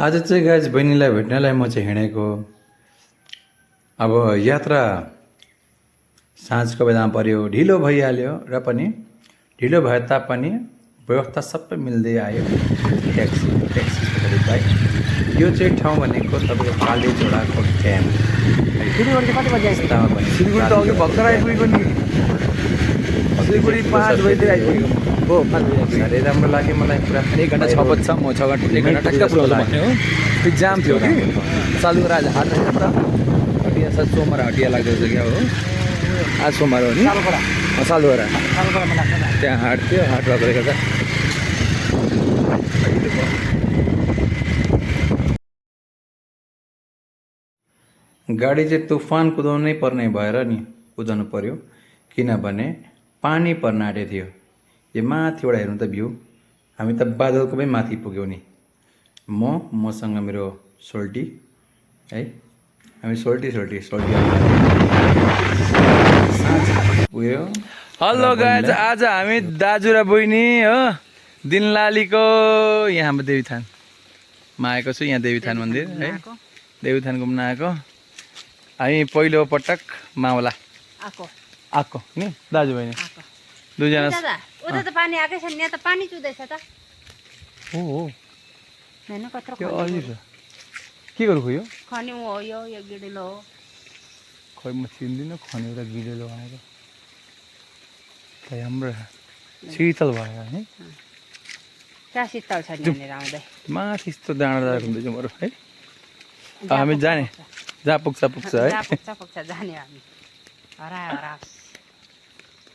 आज चाहिँ गाइज बहिनीलाई भेट्नलाई म चाहिँ हिँडेको। अब यात्रा साँझको बेलामा पर्यो, ढिलो भइहाल्यो र पनि ढिलो भए तापनि व्यवस्था सबै मिल्दै आयो। Taxi taxi bike. यो चाहिँ ठाउँ भनेको तपाईँको कालीझोडाको क्याम्प। सिलगढी कति बजी आइपुग्यो? पनि सिलगढी त अघि भर्खर आइपुगेको नि। सिलगढी 5 बजीतिर आइपुगेको हो। 5 बजी साह्रै राम्रो लाग्यो मलाई। पुरा 1 घन्टा 6 बज्छ, म 6 घन्टा 1 घन्टा टक्क पुऱ्याउँछु भन्ने हो। त्यो जाम थियो कि सालुगढा आज हाट रहेछ पुरा। हटिया छ, सोमबार हटिया लाग्दो रहेछ क्या हो। आज सोमबार हो नि, सालुगढा त्यहाँ हाट थियो। हाट भएकोले गर्दा गाडी चाहिँ तुफान कुदाउनै पर्ने भएर नि कुदाउनु पर्यो, किनभने पानी पर्न आँटेको थियो। यो माथिबाट हेर्नु त भ्यू, हामी त बादलको पनि माथि पुग्यौँ नि। मसँग मेरो सोल्टी है, हामी सोल्टी उयो। हेलो गाइज, आज हामी दाजु र बहिनी हो दिनलालीको यहाँ देवीथानमा आएको छु। यहाँ देवीथान मन्दिर है, देवीथान घुम्न आएको। हामी पहिलो पटक मावला आएको नि दाजु बहिनी दुईजना। उता त पानी आकै छ, यहाँ त पानी चुदैछ त। हो हैन कत्रो के अलि छ, के गर्नु खोयो? खन्यौ हो, यो गिडेलो हो। खै म चिन्दिनँ, खनेर गिडेलो आएको त राम्रो शीतल भयो है। त्यहाँ शीतल छ यहाँनिर आउँदै। माथि यस्तो डाँडा हुँदैछ बरु है। हामी जाने जहाँ पुग्छ है। पुग्छ जाने हामी। हरास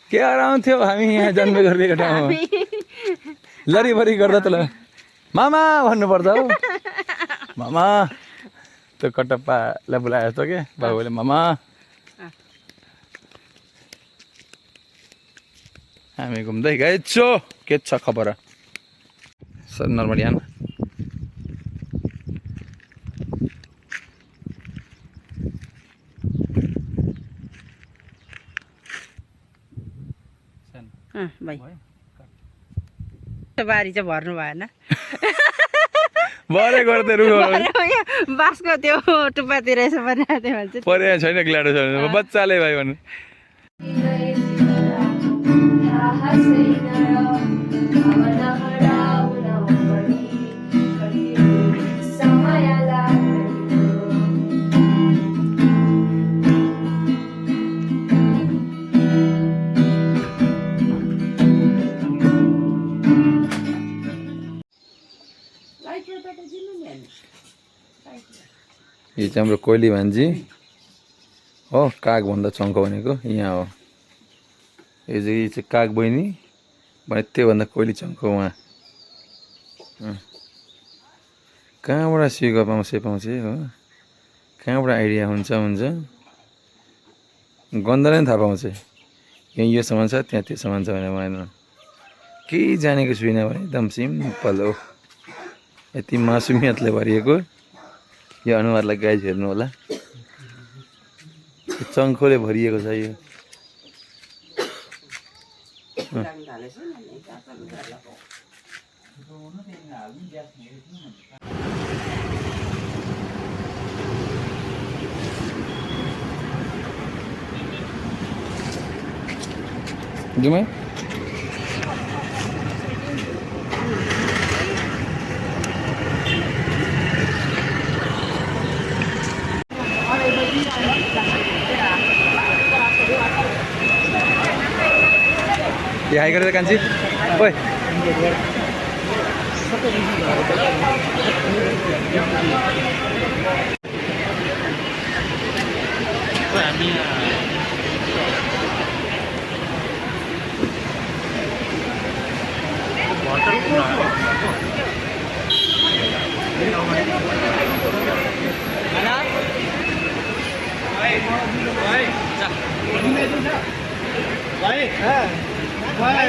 के आराम थियो हामी यहाँ जन्मे गरेको ठाउँमा। लरीभरी गर्दा त ल मामा भन्नुपर्छ हौ। मामा त्यो कटप्पालाई बोलाएको जस्तो के बाबुले मामा। हामी घुम्दै गएछौँ। के छ खबर सर? नर्मल यहाँ बारी चाहिँ भर्नु भएन। भरे गर्दै बाँसको त्यो टुप्पातिर यसो बनाएको थियो भने चाहिँ परे छैन ग्लाडो छैन बच्चाले भाइ भन्नु। यो चाहिँ हाम्रो कोइली भान्जी हो, कागभन्दा चङ्खो भनेको यहाँ हो। यो चाहिँ काग बहिनी भने त्योभन्दा कोइली चङ्खो उहाँ। कहाँबाट सिको पाउँछ हो, कहाँबाट आइडिया हुन्छ गन्ध नै थाहा पाउँछ। यहीँ यो सामान छ, त्यहाँ त्यो सामान छ भने भएन। केही जानेको छुइनँ भने एकदम सिम्पल हो। यति मासुमियतले भरिएको यो अनुहारलाई गाइज हेर्नु होला, चङ्खोले भरिएको छ यो। जुमै ये हाई गरेर कान्छी ओइ भाइ